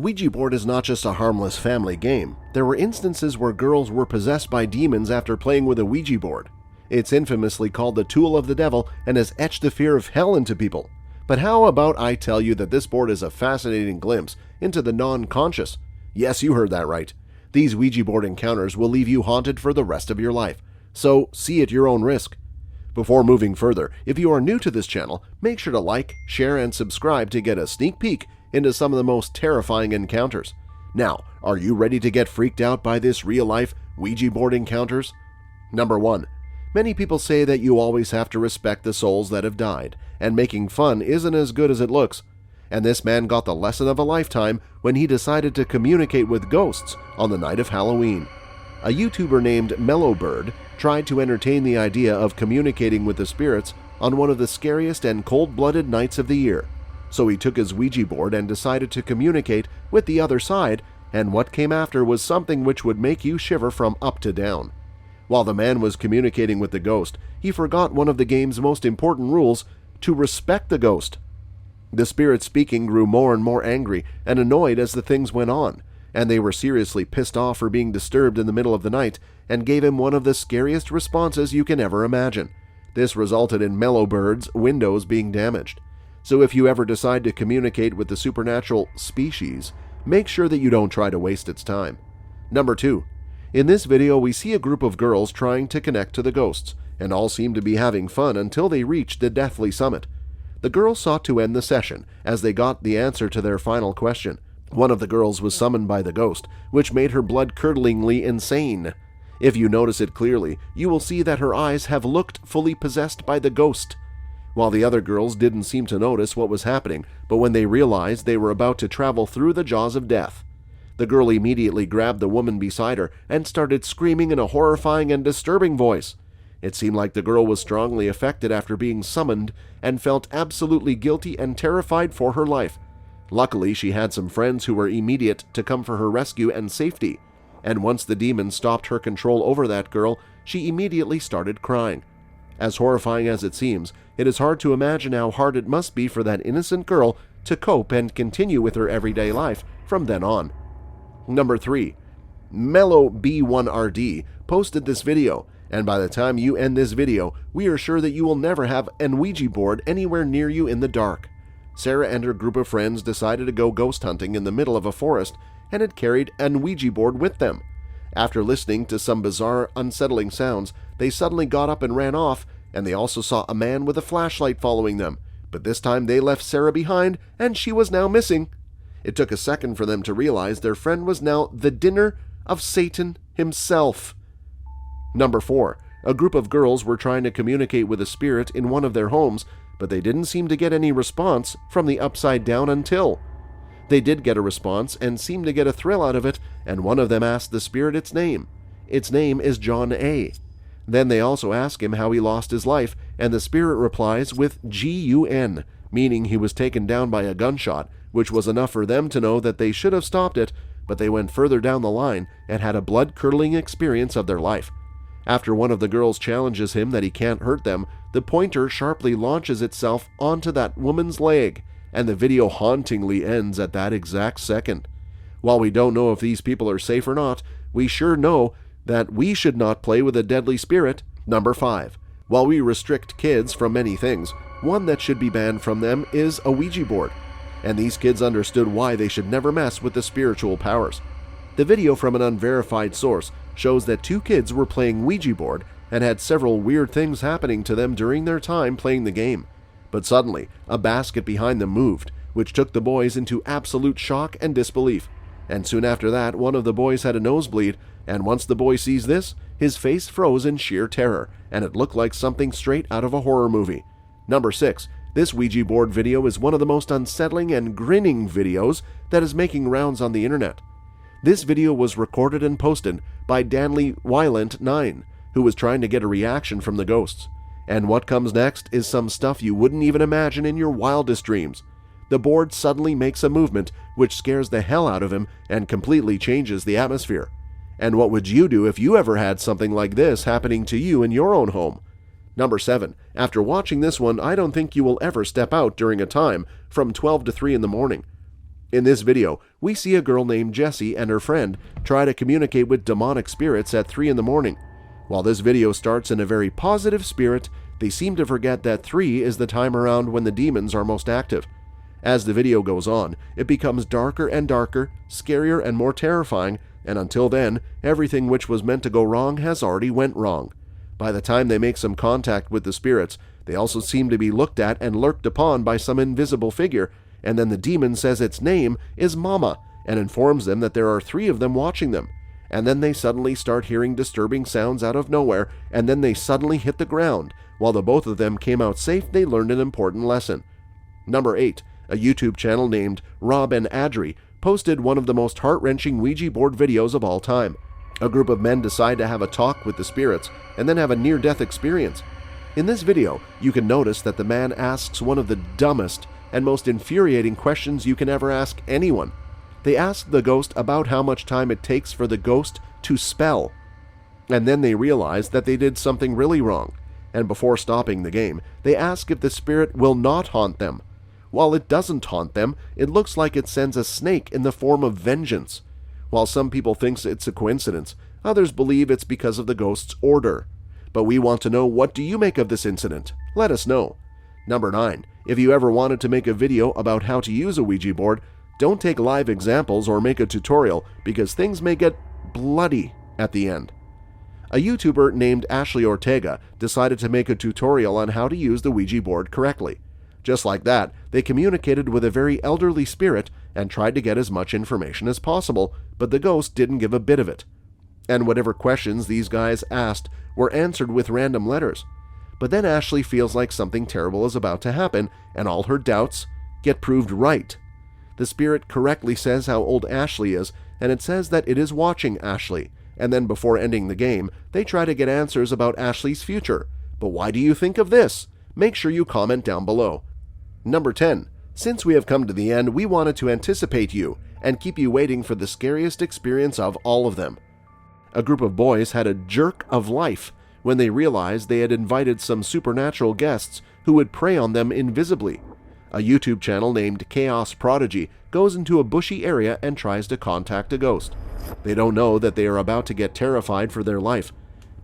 Ouija board is not just a harmless family game. There were instances where girls were possessed by demons after playing with a Ouija board. It's infamously called the tool of the devil and has etched the fear of hell into people. But how about I tell you that this board is a fascinating glimpse into the non-conscious? Yes, you heard that right. These Ouija board encounters will leave you haunted for the rest of your life. So see at your own risk. Before moving further, if you are new to this channel, make sure to like, share, and subscribe to get a sneak peek into some of the most terrifying encounters. Now, are you ready to get freaked out by this real-life Ouija board encounters? Number 1. Many people say that you always have to respect the souls that have died, and making fun isn't as good as it looks. And this man got the lesson of a lifetime when he decided to communicate with ghosts on the night of Halloween. A YouTuber named Mellowbird tried to entertain the idea of communicating with the spirits on one of the scariest and cold-blooded nights of the year. So he took his Ouija board and decided to communicate with the other side, and what came after was something which would make you shiver from up to down. While the man was communicating with the ghost, he forgot one of the game's most important rules: to respect the ghost. The spirit speaking grew more and more angry and annoyed as the things went on, and they were seriously pissed off for being disturbed in the middle of the night and gave him one of the scariest responses you can ever imagine. This resulted in Mellowbird's windows being damaged. So if you ever decide to communicate with the supernatural species, make sure that you don't try to waste its time. Number 2. In this video, we see a group of girls trying to connect to the ghosts, and all seem to be having fun until they reach the deathly summit. The girls sought to end the session as they got the answer to their final question. One of the girls was summoned by the ghost, which made her blood-curdlingly insane. If you notice it clearly, you will see that her eyes have looked fully possessed by the ghost. While the other girls didn't seem to notice what was happening, but when they realized they were about to travel through the jaws of death, the girl immediately grabbed the woman beside her and started screaming in a horrifying and disturbing voice. It seemed like the girl was strongly affected after being summoned and felt absolutely guilty and terrified for her life. Luckily, she had some friends who were immediate to come for her rescue and safety, and once the demon stopped her control over that girl, she immediately started crying. As horrifying as it seems, it is hard to imagine how hard it must be for that innocent girl to cope and continue with her everyday life from then on. Number 3. Mellow B1RD posted this video, and by the time you end this video, we are sure that you will never have an Ouija board anywhere near you in the dark. Sarah and her group of friends decided to go ghost hunting in the middle of a forest and had carried an Ouija board with them. After listening to some bizarre, unsettling sounds, they suddenly got up and ran off, and they also saw a man with a flashlight following them, but this time they left Sarah behind and she was now missing. It took a second for them to realize their friend was now the dinner of Satan himself. Number 4. A group of girls were trying to communicate with a spirit in one of their homes, but they didn't seem to get any response from the upside down until they did get a response and seemed to get a thrill out of it, and one of them asked the spirit its name. Its name is John A. Then they also ask him how he lost his life, and the spirit replies with Gun, meaning he was taken down by a gunshot, which was enough for them to know that they should have stopped it, but they went further down the line and had a blood-curdling experience of their life. After one of the girls challenges him that he can't hurt them, the pointer sharply launches itself onto that woman's leg, and the video hauntingly ends at that exact second. While we don't know if these people are safe or not, we sure know that we should not play with a deadly spirit. Number 5. While we restrict kids from many things, one that should be banned from them is a Ouija board. And these kids understood why they should never mess with the spiritual powers. The video from an unverified source shows that 2 kids were playing Ouija board and had several weird things happening to them during their time playing the game. But suddenly, a basket behind them moved, which took the boys into absolute shock and disbelief. And soon after that, one of the boys had a nosebleed, and once the boy sees this, his face froze in sheer terror, and it looked like something straight out of a horror movie. Number 6. This Ouija board video is one of the most unsettling and grinning videos that is making rounds on the internet. This video was recorded and posted by Danley Wylant9, who was trying to get a reaction from the ghosts. And what comes next is some stuff you wouldn't even imagine in your wildest dreams. The board suddenly makes a movement which scares the hell out of him and completely changes the atmosphere. And what would you do if you ever had something like this happening to you in your own home? Number 7. After watching this one, I don't think you will ever step out during a time from 12 to 3 in the morning. In this video, we see a girl named Jessie and her friend try to communicate with demonic spirits at 3 in the morning. While this video starts in a very positive spirit, they seem to forget that 3 is the time around when the demons are most active. As the video goes on, it becomes darker and darker, scarier and more terrifying, and until then, everything which was meant to go wrong has already went wrong. By the time they make some contact with the spirits, they also seem to be looked at and lurked upon by some invisible figure, and then the demon says its name is Mama and informs them that there are 3 of them watching them. And then they suddenly start hearing disturbing sounds out of nowhere, and then they suddenly hit the ground. While the both of them came out safe, they learned an important lesson. Number 8. A YouTube channel named Rob and Adri posted one of the most heart-wrenching Ouija board videos of all time. A group of men decide to have a talk with the spirits and then have a near-death experience. In this video, you can notice that the man asks one of the dumbest and most infuriating questions you can ever ask anyone. They ask the ghost about how much time it takes for the ghost to spell. And then they realize that they did something really wrong. And before stopping the game, they ask if the spirit will not haunt them. While it doesn't haunt them, it looks like it sends a snake in the form of vengeance. While some people think it's a coincidence, others believe it's because of the ghost's order. But we want to know, what do you make of this incident? Let us know. Number 9. If you ever wanted to make a video about how to use a Ouija board, don't take live examples or make a tutorial, because things may get bloody at the end. A YouTuber named Ashley Ortega decided to make a tutorial on how to use the Ouija board correctly. Just like that, they communicated with a very elderly spirit and tried to get as much information as possible, but the ghost didn't give a bit of it. And whatever questions these guys asked were answered with random letters. But then Ashley feels like something terrible is about to happen, and all her doubts get proved right. The spirit correctly says how old Ashley is, and it says that it is watching Ashley. And then before ending the game, they try to get answers about Ashley's future. But why do you think of this? Make sure you comment down below. Number 10. Since we have come to the end, we wanted to anticipate you and keep you waiting for the scariest experience of all of them. A group of boys had a jerk of life when they realized they had invited some supernatural guests who would prey on them invisibly. A YouTube channel named Chaos Prodigy goes into a bushy area and tries to contact a ghost. They don't know that they are about to get terrified for their life.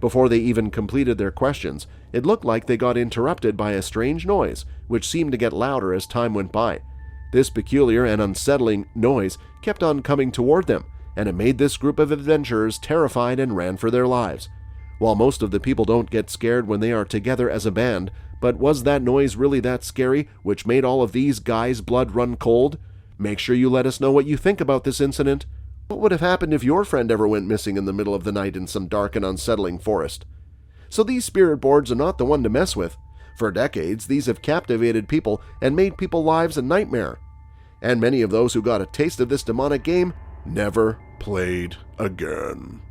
Before they even completed their questions, it looked like they got interrupted by a strange noise, which seemed to get louder as time went by. This peculiar and unsettling noise kept on coming toward them, and it made this group of adventurers terrified and ran for their lives. While most of the people don't get scared when they are together as a band, but was that noise really that scary, which made all of these guys' blood run cold? Make sure you let us know what you think about this incident. What would have happened if your friend ever went missing in the middle of the night in some dark and unsettling forest? So these spirit boards are not the one to mess with. For decades, these have captivated people and made people's lives a nightmare. And many of those who got a taste of this demonic game never played again.